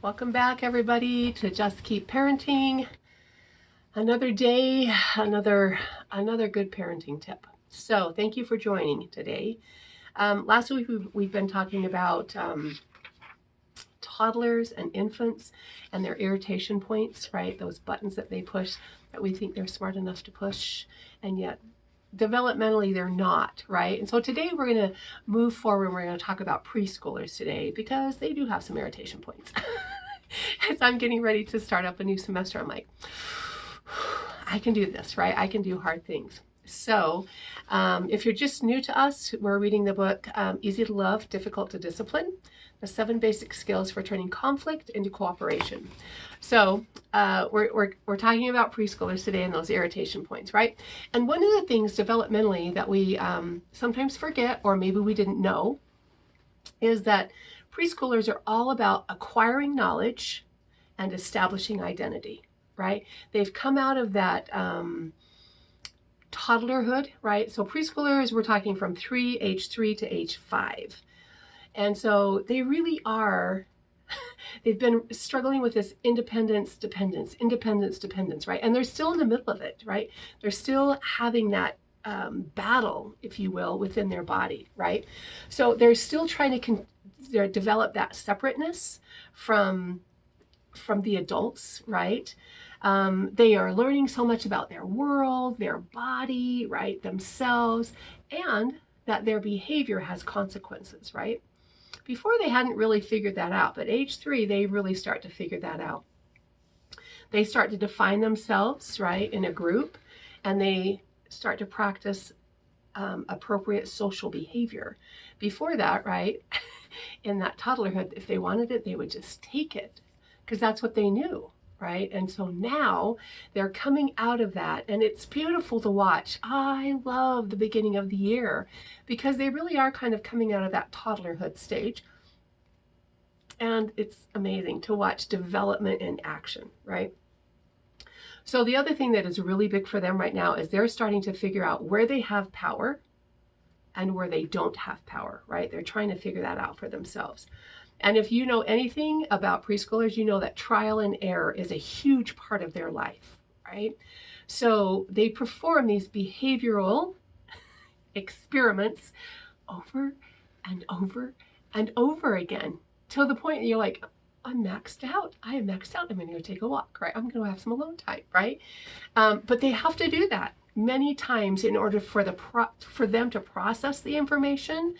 Welcome back, everybody, to Just Keep Parenting. Another day, another good parenting tip. So thank you for joining today. Last week we've been talking about toddlers and infants and their irritation points, right? Those buttons that they push that we think they're smart enough to push, and yet developmentally they're not, right? And so today we're going to move forward and we're going to talk about preschoolers today because they do have some irritation points. As I'm getting ready to start up a new semester, I'm like, I can do this, right? I can do hard things. So if you're just new to us, we're reading the book Easy to Love, Difficult to Discipline, the 7 basic skills for turning conflict into cooperation. So we're talking about preschoolers today and those irritation points, right? And one of the things developmentally that we sometimes forget, or maybe we didn't know, is that preschoolers are all about acquiring knowledge and establishing identity, right? They've come out of that toddlerhood, right? So preschoolers, we're talking from age 3 to age 5. And so they really are, they've been struggling with this independence, dependence, right? And they're still in the middle of it, right? They're still having that battle, if you will, within their body, right? So they're still trying to develop that separateness from the adults, right? They are learning so much about their world, their body, right, themselves, and that their behavior has consequences, right? Before they hadn't really figured that out, but age 3, they really start to figure that out. They start to define themselves, right, in a group, and they start to practice appropriate social behavior. Before that, right, in that toddlerhood, if they wanted it, they would just take it because that's what they knew, right? And so now they're coming out of that, and it's beautiful to watch. I love the beginning of the year because they really are kind of coming out of that toddlerhood stage. And it's amazing to watch development in action, right? So the other thing that is really big for them right now is they're starting to figure out where they have power and where they don't have power, right? They're trying to figure that out for themselves. And if you know anything about preschoolers, you know that trial and error is a huge part of their life, right? So they perform these behavioral experiments over and over and over again till the point that you're like, I'm maxed out. I am maxed out. I'm going to go take a walk, right? I'm going to have some alone time, right? But they have to do that many times in order for them to process the information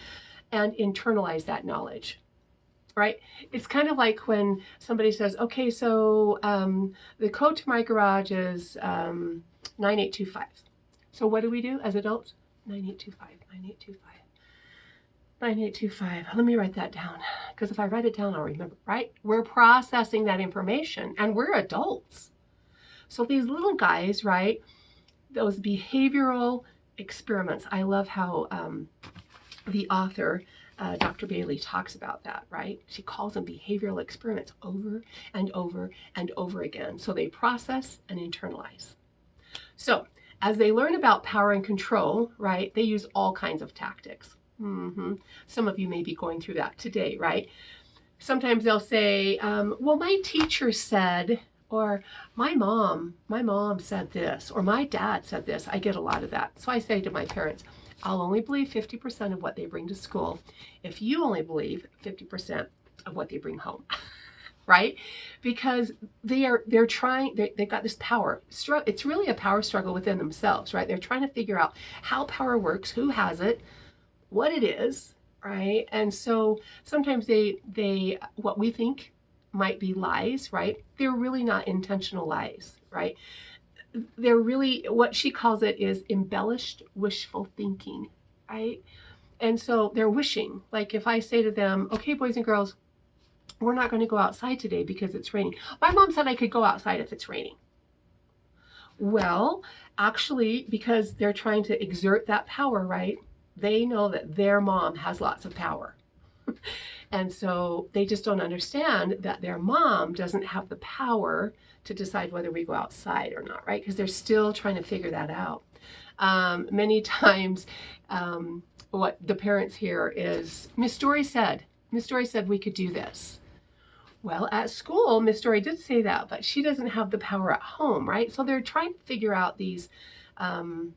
and internalize that knowledge, right? It's kind of like when somebody says, okay, so the code to my garage is 9825. So what do we do as adults? 9825, 9825. 9825. Let me write that down, because if I write it down, I'll remember, right? We're processing that information, and we're adults. So these little guys, right, those behavioral experiments, I love how the author, Dr. Bailey, talks about that, right? She calls them behavioral experiments over and over and over again. So they process and internalize. So as they learn about power and control, right, they use all kinds of tactics. Some of you may be going through that today, right? Sometimes they'll say, well, my teacher said, or my mom said this, or my dad said this. I get a lot of that. So I say to my parents, I'll only believe 50% of what they bring to school if you only believe 50% of what they bring home, right? Because they're trying, they've got this power. It's really a power struggle within themselves, right? They're trying to figure out how power works, who has it, what it is, right? And so sometimes they what we think might be lies, right? They're really not intentional lies, right? They're really, what she calls it is embellished wishful thinking, right? And so they're wishing, like if I say to them, okay, boys and girls, we're not going to go outside today because it's raining. My mom said I could go outside if it's raining. Well, actually, because they're trying to exert that power, right? They know that their mom has lots of power. And so they just don't understand that their mom doesn't have the power to decide whether we go outside or not, right? Because they're still trying to figure that out. Many times, what the parents hear is, Miss Dory said we could do this. Well, at school, Miss Story did say that, but she doesn't have the power at home, right? So they're trying to figure out these, the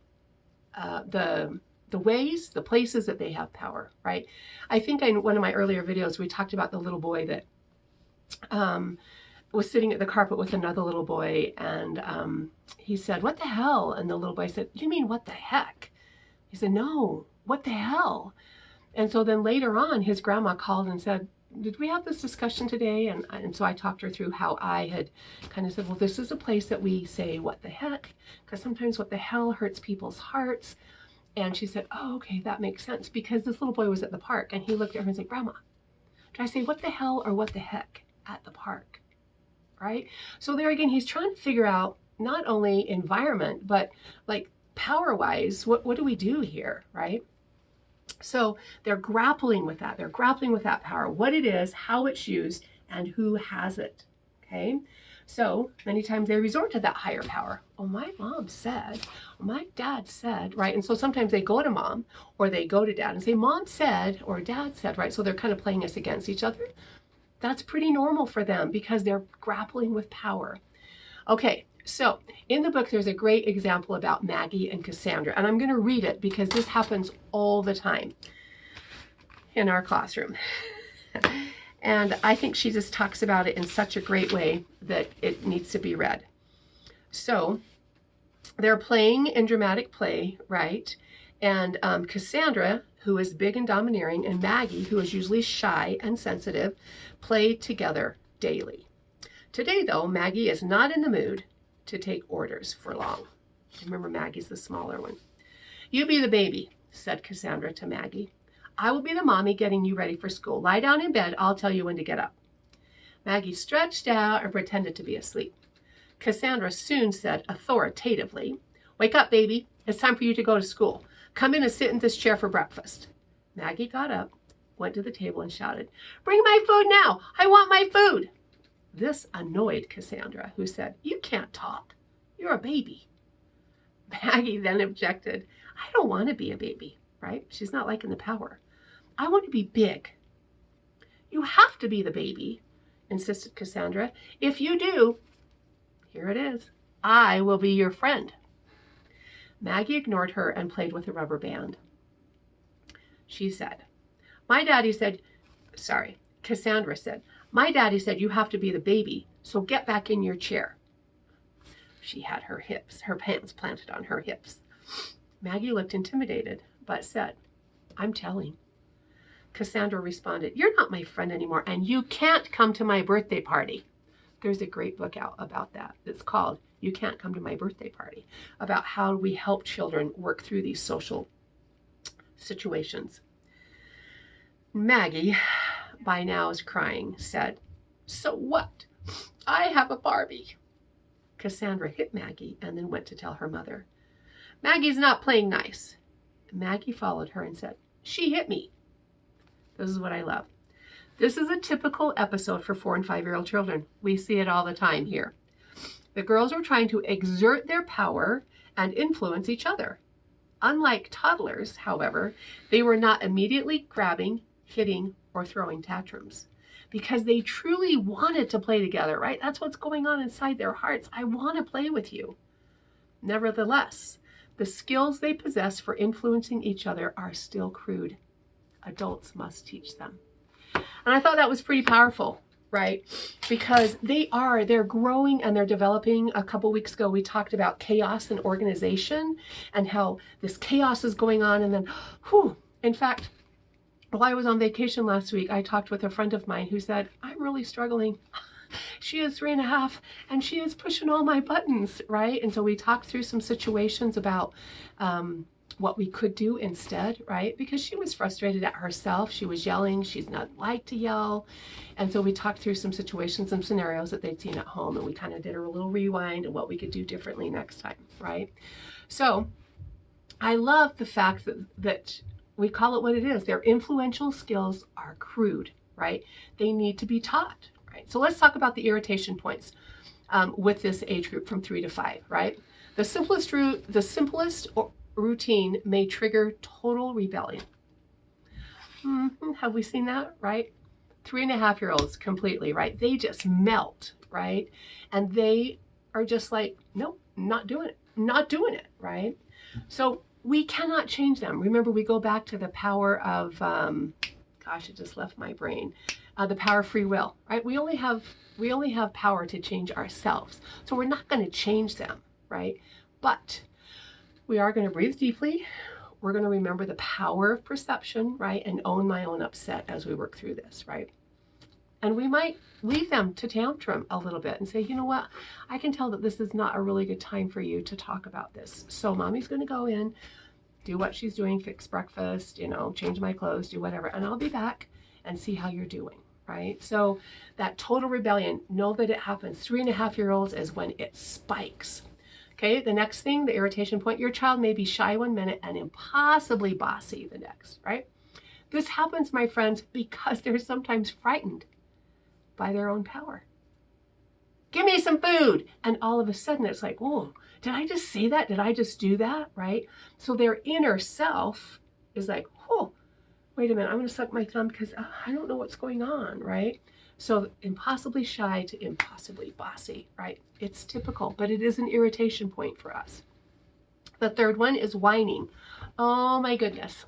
ways, the places that they have power, right? I think in one of my earlier videos, we talked about the little boy that was sitting at the carpet with another little boy, and he said, "What the hell?" And the little boy said, "You mean what the heck?" He said, "No, what the hell?" And so then later on, his grandma called and said, "Did we have this discussion today?" And so I talked her through how I had kind of said, well, this is a place that we say, what the heck? Because sometimes what the hell hurts people's hearts. And she said, oh, okay, that makes sense. Because this little boy was at the park and he looked at her and said, "Grandma, do I say what the hell or what the heck at the park?" Right? So there again, he's trying to figure out not only environment, but like power-wise, what do we do here, right? So they're grappling with that. They're grappling with that power, what it is, how it's used, and who has it. Okay? So many times they resort to that higher power. Oh, my mom said, oh, my dad said, right? And so sometimes they go to mom or they go to dad and say, "Mom said," or "Dad said," right? So they're kind of playing us against each other. That's pretty normal for them because they're grappling with power. Okay, so in the book, there's a great example about Maggie and Cassandra, and I'm going to read it because this happens all the time in our classroom. And I think she just talks about it in such a great way that it needs to be read. So they're playing in dramatic play, right? And Cassandra, who is big and domineering, and Maggie, who is usually shy and sensitive, play together daily. Today, though, Maggie is not in the mood to take orders for long. Remember, Maggie's the smaller one. "You be the baby," said Cassandra to Maggie. "I will be the mommy getting you ready for school. Lie down in bed. I'll tell you when to get up." Maggie stretched out and pretended to be asleep. Cassandra soon said authoritatively, "Wake up, baby. It's time for you to go to school. Come in and sit in this chair for breakfast." Maggie got up, went to the table, and shouted, "Bring my food now. I want my food." This annoyed Cassandra, who said, "You can't talk. You're a baby." Maggie then objected, "I don't want to be a baby," right? She's not liking the power. "I want to be big." "You have to be the baby," insisted Cassandra. "If you do," here it is, "I will be your friend." Maggie ignored her and played with a rubber band. She said, Cassandra said, "My daddy said you have to be the baby, so get back in your chair." She had her hands planted on her hips. Maggie looked intimidated, but said, "I'm telling." Cassandra responded, "You're not my friend anymore, and you can't come to my birthday party." There's a great book out about that. It's called "You Can't Come to My Birthday Party," about how we help children work through these social situations. Maggie, by now is crying, said, "So what? I have a Barbie." Cassandra hit Maggie and then went to tell her mother. "Maggie's not playing nice." Maggie followed her and said, "She hit me." This is what I love. This is a typical episode for 4- and 5-year-old children. We see it all the time here. The girls are trying to exert their power and influence each other. Unlike toddlers, however, they were not immediately grabbing, hitting, or throwing tantrums because they truly wanted to play together, right? That's what's going on inside their hearts. I want to play with you. Nevertheless, the skills they possess for influencing each other are still crude. Adults must teach them. And I thought that was pretty powerful, right? Because they're growing and they're developing. A couple weeks ago, we talked about chaos and organization and how this chaos is going on. And then, in fact, while I was on vacation last week, I talked with a friend of mine who said, "I'm really struggling. She is 3.5 and she is pushing all my buttons," right? And so we talked through some situations about what we could do instead, right? Because she was frustrated at herself. She was yelling. She's not like to yell. And so we talked through some situations, some scenarios that they'd seen at home, and we kind of did a little rewind and what we could do differently next time, right? So I love the fact that we call it what it is. Their influential skills are crude, right? They need to be taught, right? So let's talk about the irritation points with this age group from 3 to 5, right? The simplest routine may trigger total rebellion. Have we seen that, right? 3.5-year-olds completely, right? They just melt, right? And they are just like, nope, not doing it, not doing it, right? So we cannot change them. Remember, we go back to the power of, gosh, it just left my brain, the power of free will, right? We only have power to change ourselves. So we're not going to change them, right? But we are going to breathe deeply. We're going to remember the power of perception, right? And own my own upset as we work through this, right? And we might leave them to tantrum a little bit and say, you know what? I can tell that this is not a really good time for you to talk about this. So mommy's going to go in, do what she's doing, fix breakfast, change my clothes, do whatever. And I'll be back and see how you're doing, right? So that total rebellion, know that it happens. 3.5-year-olds is when it spikes. Okay, the next thing, the irritation point, your child may be shy 1 minute and impossibly bossy the next, right? This happens, my friends, because they're sometimes frightened by their own power. Give me some food. And all of a sudden it's like, whoa, did I just say that? Did I just do that? Right? So their inner self is like, oh, wait a minute, I'm going to suck my thumb because I don't know what's going on, right? So impossibly shy to impossibly bossy, right? It's typical, but it is an irritation point for us. The third one is whining. Oh my goodness.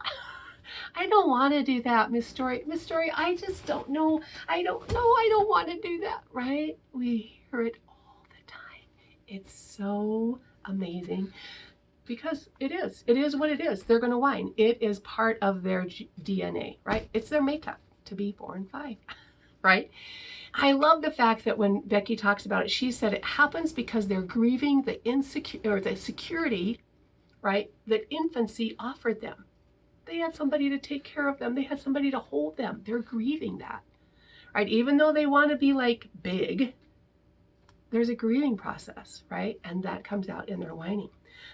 I don't want to do that, Miss Story. Miss Story, I just don't know. I don't know. I don't want to do that, right? We hear it all the time. It's so amazing because it is. It is what it is. They're going to whine. It is part of their DNA, right? It's their makeup to be 4 and 5, right? I love the fact that when Becky talks about it, she said it happens because they're grieving the the security, right, that infancy offered them. They had somebody to take care of them. They had somebody to hold them. They're grieving that, right? Even though they want to be like big, there's a grieving process, right? And that comes out in their whining.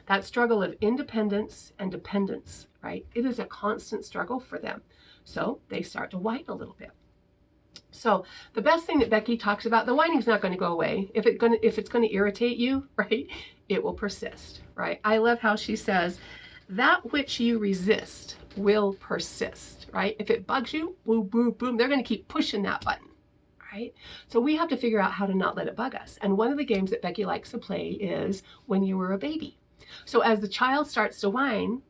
That struggle of independence and dependence, right? It is a constant struggle for them. So they start to whine a little bit. So the best thing that Becky talks about, the whining's not going to go away. If it's going to irritate you, right, it will persist, right? I love how she says, that which you resist will persist, right? If it bugs you, boom, boom, boom, they're going to keep pushing that button, right? So we have to figure out how to not let it bug us. And one of the games that Becky likes to play is when you were a baby. So as the child starts to whine,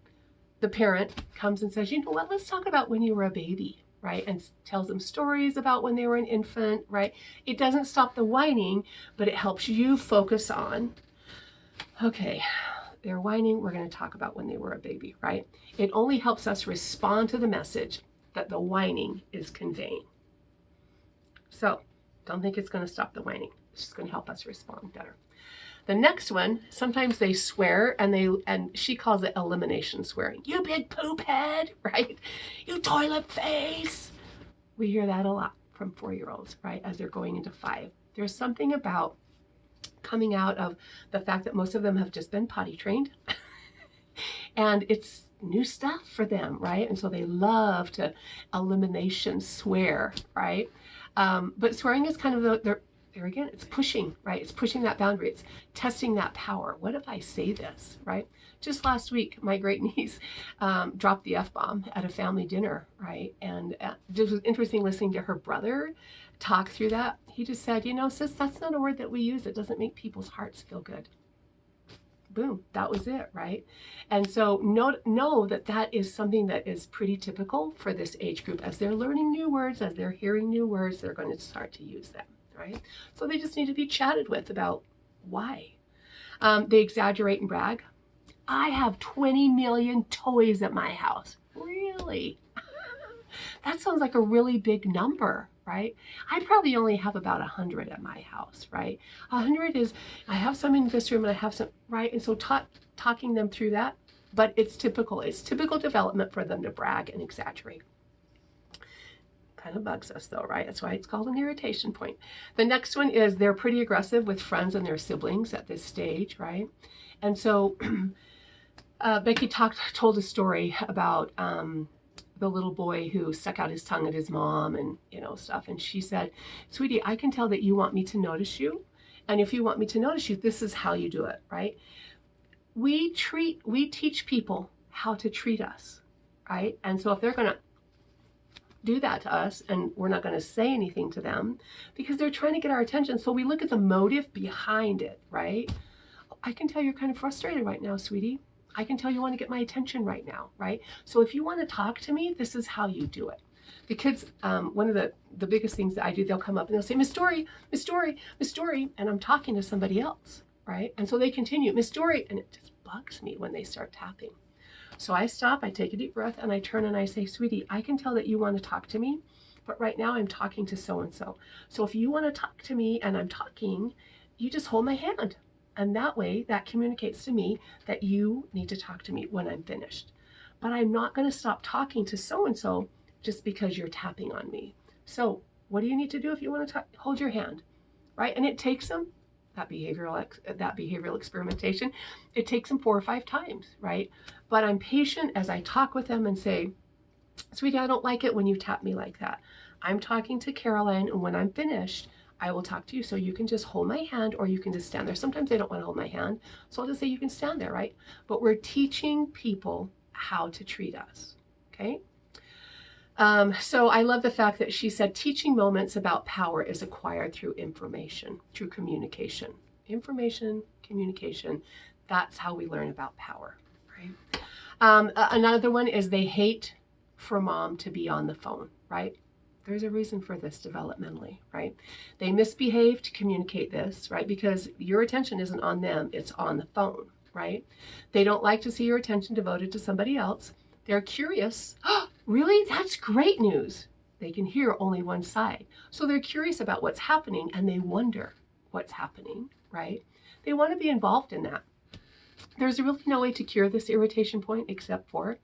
the parent comes and says, you know what, let's talk about when you were a baby, right? And tells them stories about when they were an infant, right? It doesn't stop the whining, but it helps you focus on, okay, they're whining, we're going to talk about when they were a baby, right? It only helps us respond to the message that the whining is conveying. So don't think it's going to stop the whining. It's just going to help us respond better. The next one, sometimes they swear and she calls it elimination swearing. You big poop head, right? You toilet face. We hear that a lot from 4-year-olds, right? As they're going into 5. There's something about coming out of the fact that most of them have just been potty trained and it's new stuff for them, right? And so they love to elimination swear, right? But swearing is kind of there again, it's pushing, right? It's pushing that boundary. It's testing that power. What if I say this, right? Just last week, my great niece dropped the F-bomb at a family dinner, right? And it was interesting listening to her brother talk through that. He just said, you know, sis, that's not a word that we use. It doesn't make people's hearts feel good. Boom, that was it, right? And so know that that is something that is pretty typical for this age group. As they're learning new words, as they're hearing new words, they're going to start to use them, right? So they just need to be chatted with about why. They exaggerate and brag. I have 20 million toys at my house. Really? That sounds like a really big number, right? I probably only have about 100 at my house, right? 100 is, I have some in this room and I have some, right? And so talking them through that, but it's typical development for them to brag and exaggerate. Kind of bugs us though, right? That's why it's called an irritation point. The next one is they're pretty aggressive with friends and their siblings at this stage, right? And so Becky told a story about the little boy who stuck out his tongue at his mom and, you know, stuff. And she said, sweetie, I can tell that you want me to notice you. And if you want me to notice you, this is how you do it, right? We teach people how to treat us, right? And so if they're going to do that to us, and we're not going to say anything to them because they're trying to get our attention. So we look at the motive behind it, right? I can tell you're kind of frustrated right now, sweetie. I can tell you want to get my attention right now, right? So if you want to talk to me, this is how you do it. The kids, one of the biggest things that I do, they'll come up and they'll say, Miss Dory, Miss Dory, Miss Dory, and I'm talking to somebody else, right? And so they continue, Miss Dory, and it just bugs me when they start tapping. So I stop, I take a deep breath, and I turn and I say, sweetie, I can tell that you want to talk to me, but right now I'm talking to so-and-so. So if you want to talk to me and I'm talking, you just hold my hand. And that way, that communicates to me that you need to talk to me when I'm finished. But I'm not going to stop talking to so-and-so just because you're tapping on me. So what do you need to do if you want to hold your hand, right? And it takes them, that behavioral experimentation, it takes them 4 or 5 times, right? But I'm patient as I talk with them and say, sweetie, I don't like it when you tap me like that. I'm talking to Caroline, and when I'm finished, I will talk to you. So you can just hold my hand or you can just stand there. Sometimes they don't want to hold my hand, so I'll just say you can stand there, right? But we're teaching people how to treat us, okay? So I love the fact that she said teaching moments about power is acquired through information, through communication. Information, communication, that's how we learn about power, right? Another one is they hate for mom to be on the phone, right? There's a reason for this developmentally, right? They misbehave to communicate this, right? Because your attention isn't on them, it's on the phone, right? They don't like to see your attention devoted to somebody else. They're curious. Oh, really? That's great news. They can hear only one side. So they're curious about what's happening and they wonder what's happening, right? They want to be involved in that. There's really no way to cure this irritation point except for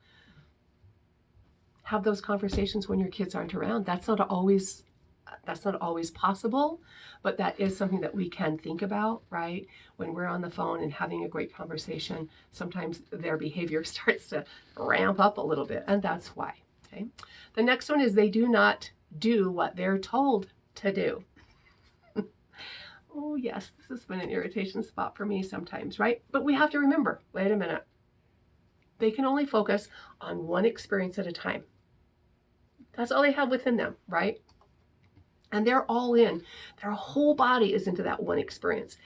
have those conversations when your kids aren't around. That's not always possible, but that is something that we can think about, right? When we're on the phone and having a great conversation, sometimes their behavior starts to ramp up a little bit, and that's why, okay? The next one is they do not do what they're told to do. Oh yes, this has been an irritation spot for me sometimes, right? But we have to remember, wait a minute, they can only focus on one experience at a time. That's all they have within them, right? And they're all in. Their whole body is into that one experience.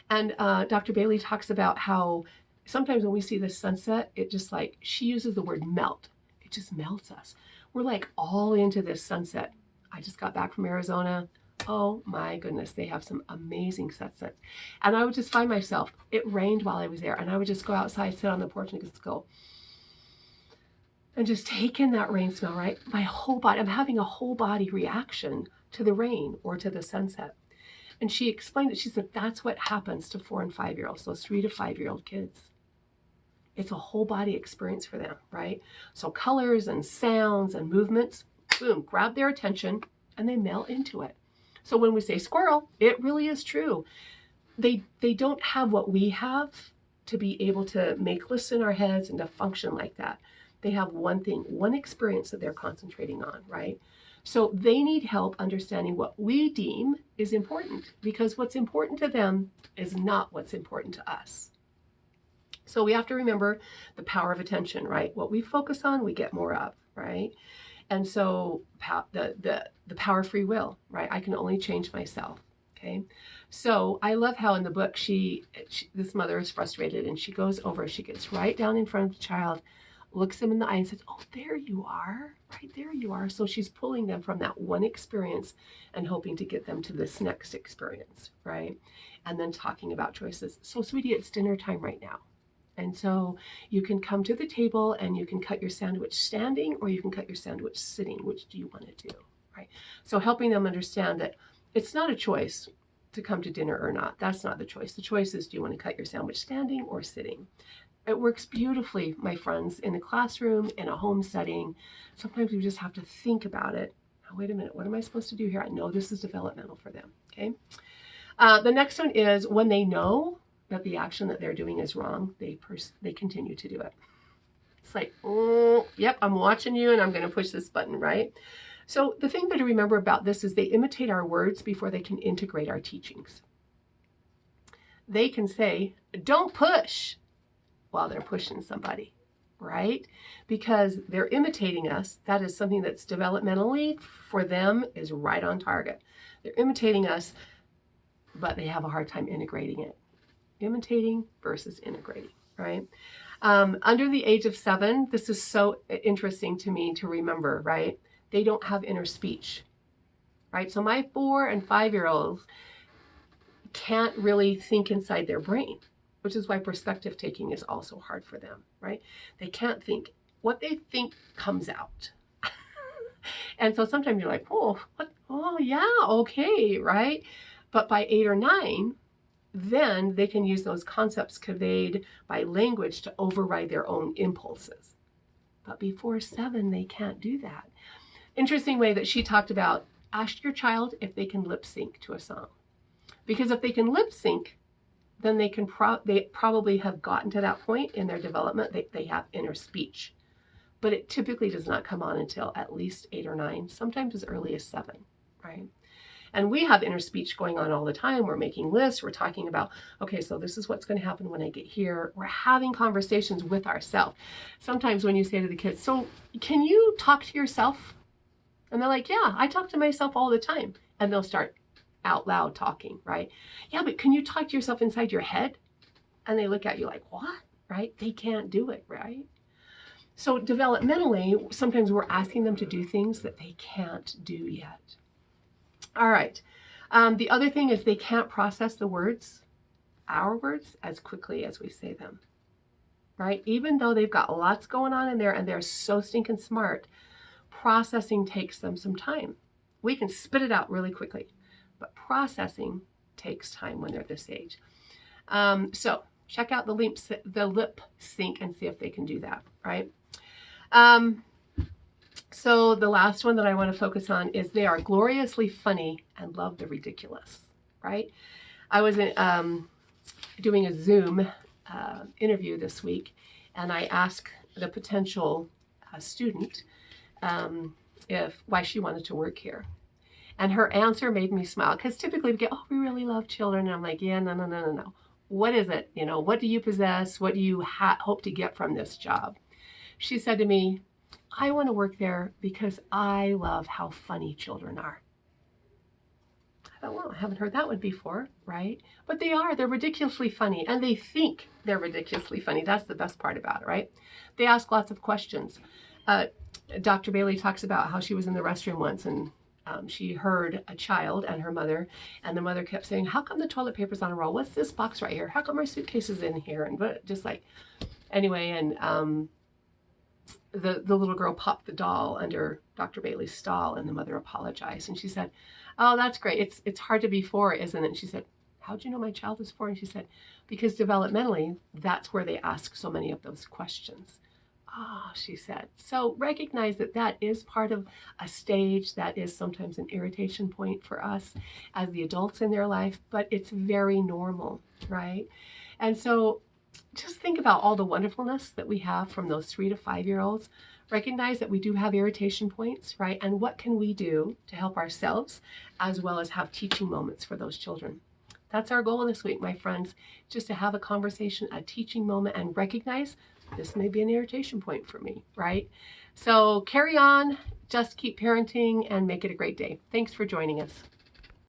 And Dr. Bailey talks about how sometimes when we see the sunset, it just like, she uses the word melt. It just melts us. We're like all into this sunset. I just got back from Arizona. Oh my goodness, they have some amazing sunsets. And I would just find myself, it rained while I was there, and I would just go outside, sit on the porch and just go, and just take in that rain smell, right? My whole body, I'm having a whole body reaction to the rain or to the sunset. And she explained it. She said, that's what happens to 4 and 5-year-olds, those 3 to 5-year-old kids. It's a whole body experience for them, right? So colors and sounds and movements, boom, grab their attention and they melt into it. So when we say squirrel, it really is true. They don't have what we have to be able to make lists in our heads and to function like that. They have one thing, one experience that they're concentrating on, right? So they need help understanding what we deem is important, because what's important to them is not what's important to us. So we have to remember the power of attention, right? What we focus on, we get more of, right? And so the power of free will, right? I can only change myself, okay? So I love how in the book, this mother is frustrated and she goes over, she gets right down in front of the child, looks them in the eye and says, oh, there you are, right there you are. So she's pulling them from that one experience and hoping to get them to this next experience, right? And then talking about choices. So sweetie, it's dinner time right now. And so you can come to the table and you can cut your sandwich standing or you can cut your sandwich sitting. Which do you want to do, right? So helping them understand that it's not a choice to come to dinner or not. That's not the choice. The choice is, do you want to cut your sandwich standing or sitting? It works beautifully, my friends, in the classroom, in a home setting. Sometimes we just have to think about it. Oh, wait a minute, what am I supposed to do here? I know this is developmental for them, okay? The next one is when they know that the action that they're doing is wrong, they continue to do it. It's like, oh, yep, I'm watching you and I'm going to push this button, right? So the thing to remember about this is they imitate our words before they can integrate our teachings. They can say, don't push, while they're pushing somebody, right? Because they're imitating us. That is something that's developmentally for them is right on target. They're imitating us, but they have a hard time integrating it. Imitating versus integrating, right? Under the age of 7, this is so interesting to me to remember, right? They don't have inner speech, right? So my 4 and 5-year-olds can't really think inside their brain, which is why perspective taking is also hard for them, right? They can't think. What they think comes out. And so sometimes you're like, oh, what? Oh, yeah, okay, right? But by 8 or 9, then they can use those concepts conveyed by language to override their own impulses. But before 7, they can't do that. Interesting way that she talked about, ask your child if they can lip sync to a song. Because if they can lip sync, then they can they probably have gotten to that point in their development. They have inner speech. But it typically does not come on until at least 8 or 9, sometimes as early as 7, right? And we have inner speech going on all the time. We're making lists. We're talking about, okay, so this is what's going to happen when I get here. We're having conversations with ourselves. Sometimes when you say to the kids, so can you talk to yourself? And they're like, yeah, I talk to myself all the time. And they'll start out loud talking, right? Yeah, but can you talk to yourself inside your head? And they look at you like, what? Right? They can't do it, right? So developmentally, sometimes we're asking them to do things that they can't do yet. All right. The other thing is they can't process the words, our words, as quickly as we say them, right? Even though they've got lots going on in there and they're so stinking smart, processing takes them some time. We can spit it out really quickly, but processing takes time when they're this age. So check out the lip sync and see if they can do that, right? So the last one that I want to focus on is they are gloriously funny and love the ridiculous, right? I was doing a Zoom interview this week, and I asked the potential student why she wanted to work here. And her answer made me smile, because typically we get, oh, we really love children. And I'm like, yeah, no. What is it? You know, what do you possess? What do you hope to get from this job? She said to me, I want to work there because I love how funny children are. I thought, well, I haven't heard that one before, right? But they are. They're ridiculously funny, and they think they're ridiculously funny. That's the best part about it, right? They ask lots of questions. Dr. Bailey talks about how she was in the restroom once, and she heard a child and her mother, and the mother kept saying, how come the toilet paper's on a roll? What's this box right here? How come our suitcase is in here? And just like, anyway, and the little girl popped the doll under Dr. Bailey's stall, and the mother apologized. And she said, oh, that's great. It's hard to be 4, isn't it? And she said, how'd you know my child is 4? And she said, because developmentally, that's where they ask so many of those questions. Oh, she said. So recognize that that is part of a stage that is sometimes an irritation point for us as the adults in their life, but it's very normal, right? And so just think about all the wonderfulness that we have from those 3 to 5-year-olds. Recognize that we do have irritation points, right? And what can we do to help ourselves as well as have teaching moments for those children? That's our goal this week, my friends, just to have a conversation, a teaching moment, and recognize this may be an irritation point for me, right? So carry on, just keep parenting, and make it a great day. Thanks for joining us.